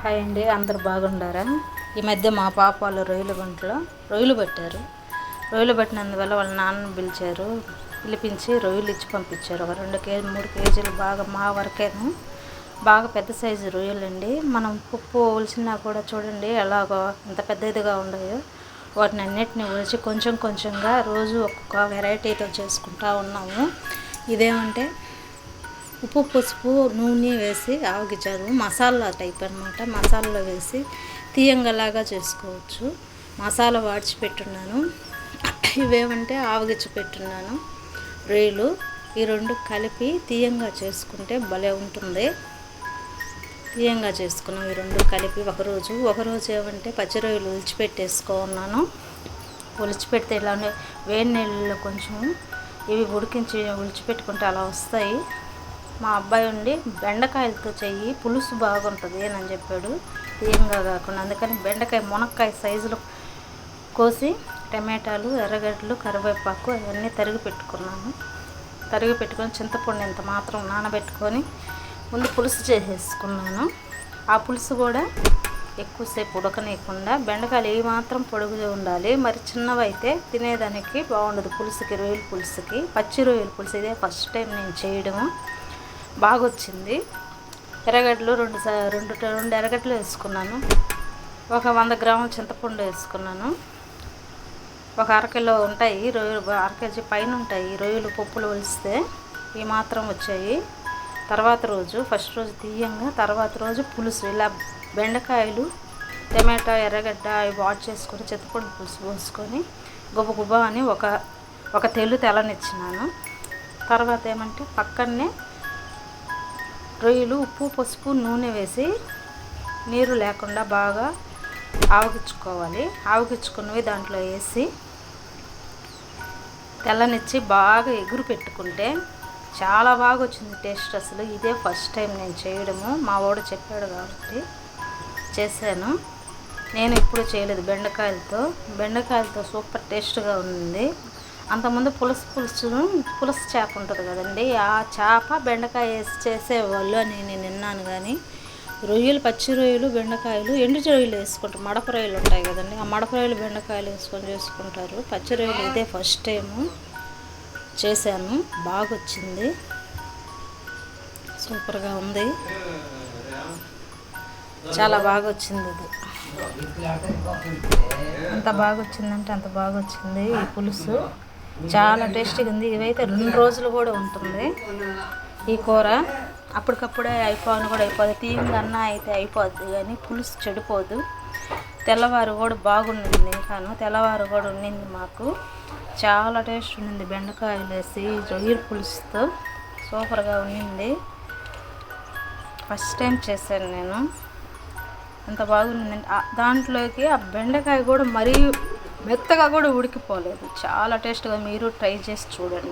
Hi అండి, అందరు బాగుండారా? ఈ మధ్య మా పాప వాళ్ళు రొయ్యలు పట్టారు. రొయ్యలు పట్టినందువల్ల వాళ్ళ నాన్నని పిలిపించి రొయ్యలు ఇచ్చి పంపించారు. ఒక 2 3 కేజీలు బాగా మా వరకేను బాగా పెద్ద సైజు రొయ్యలు అండి. మనం పప్పు ఒలిచినా కూడా చూడండి ఎలాగో ఇంత పెద్దదిగా ఉన్నాయో. వాటిని అన్నిటిని ఒలిచి కొంచెం కొంచెంగా రోజు ఒక్కొక్క వెరైటీతో చేసుకుంటా ఉన్నాము. ఇదేమంటే ఉప్పు పసుపు నూనె వేసి ఆవగించారు. మసాలా టైప్ అనమాట. మసాలాలో వేసి తీయంగలాగా చేసుకోవచ్చు. మసాలా వాడిచి పెట్టున్నాను. ఇవేమంటే ఆవగించి పెట్టున్నాను రొయ్యలు. ఈ రెండు కలిపి తీయంగా చేసుకుంటే భలే ఉంటుంది. తీయంగా చేసుకున్నాం ఈ రెండు కలిపి ఒకరోజు ఏమంటే పచ్చి రొయ్యలు ఒలిచిపెట్టేసుకున్నాను. ఒలిచిపెడితే ఇలా వేడి నీళ్ళలో కొంచెం ఇవి ఉడికించి ఒలిచిపెట్టుకుంటే అలా వస్తాయి. మా అబ్బాయి ఉండి బెండకాయలతో చెయ్యి పులుసు బాగుంటుంది అని చెప్పాడు, తీయంగా కాకుండా. అందుకని బెండకాయ మునక్కాయ సైజులో కోసి టమాటాలు ఎర్రగడ్డలు కరివేపాకు అవన్నీ తరిగి పెట్టుకొని చింతపండు ఇంత మాత్రం నానబెట్టుకొని ముందు పులుసు చేసేసుకున్నాను. ఆ పులుసు కూడా ఎక్కువసేపు ఉడకనీయకుండా బెండకాయలు ఏ మాత్రం పొడుగుగా ఉండాలి. మరి చిన్నవైతే తినేదానికి బాగుండదు పులుసుకి. రొయ్యల పులుసుకి పచ్చి రొయ్యల పులుసు ఇదే ఫస్ట్ టైం నేను చేయడము. బాగా వచ్చింది. ఎర్రగడ్డలు రెండు ఎర్రగడ్డలు వేసుకున్నాను. ఒక 100 గ్రాముల చింతపండు వేసుకున్నాను. ఒక అరకిలో ఉంటాయి రొయ్యలు, 1/2 కేజీ పైన ఉంటాయి రొయ్యలు. పప్పులు ఒలిస్తే ఈ మాత్రం వచ్చాయి. ఫస్ట్ రోజు తీయంగా, తర్వాత రోజు పులుసు ఇలా బెండకాయలు టమాటా ఎర్రగడ్డ అవి వాష్ చేసుకొని చింతపండు పులుసు పోసుకొని గుబగుబా అని ఒక తెల్లనిచ్చినాను. తర్వాత ఏమంటే పక్కనే రొయ్యలు ఉప్పు పసుపు నూనె వేసి నీరు లేకుండా బాగా ఆవగించుకోవాలి. ఆవగించుకున్నవి దాంట్లో వేసి తెల్లనిచ్చి బాగా ఎగురు పెట్టుకుంటే చాలా బాగా వచ్చింది టేస్ట్. అసలు ఇదే ఫస్ట్ టైం నేను చేయడము. మా వాడు చెప్పాడు కాబట్టి చేశాను. నేను ఎప్పుడు చేయలేదు బెండకాయలతో సూపర్ టేస్ట్గా ఉంది. అంతకుముందు పులుసు చేప ఉంటుంది కదండి, ఆ చేప బెండకాయ వేసి చేసేవాళ్ళు అని నేను విన్నాను. కానీ రొయ్యలు పచ్చి రొయ్యలు బెండకాయలు ఎండు రొయ్యలు వేసుకుంటారు. మడప రొయ్యలు ఉంటాయి కదండి, ఆ మడప రొయ్యలు బెండకాయలు వేసుకొని చేసుకుంటారు. పచ్చి రొయ్యలు ఇదే ఫస్ట్ టైము చేశాను. బాగా వచ్చింది, సూపర్గా ఉంది, చాలా బాగా వచ్చింది. ఇది అంత బాగా వచ్చిందంటే అంత బాగా వచ్చింది. ఈ పులుసు చాలా టేస్టీగా ఉంది. ఇవైతే 2 రోజులు కూడా ఉంటుంది ఈ కూర. అప్పటికప్పుడే అయిపోదు. తీయంగా అన్న అయితే అయిపోద్ది కానీ పులుసు చెడిపోదు. తెల్లవారు కూడా బాగుండింది. తెల్లవారు కూడా ఉండింది మాకు. చాలా టేస్ట్ ఉండింది. బెండకాయలు వేసి రొయ్యల పులుసుతో సూపర్గా ఉండింది. ఫస్ట్ టైం చేశాను నేను. అంత బాగుండింది. దాంట్లోకి ఆ బెండకాయ కూడా మరీ మెత్తగా కూడా ఉడికిపోలేదు. చాలా టేస్ట్గా, మీరు ట్రై చేసి చూడండి.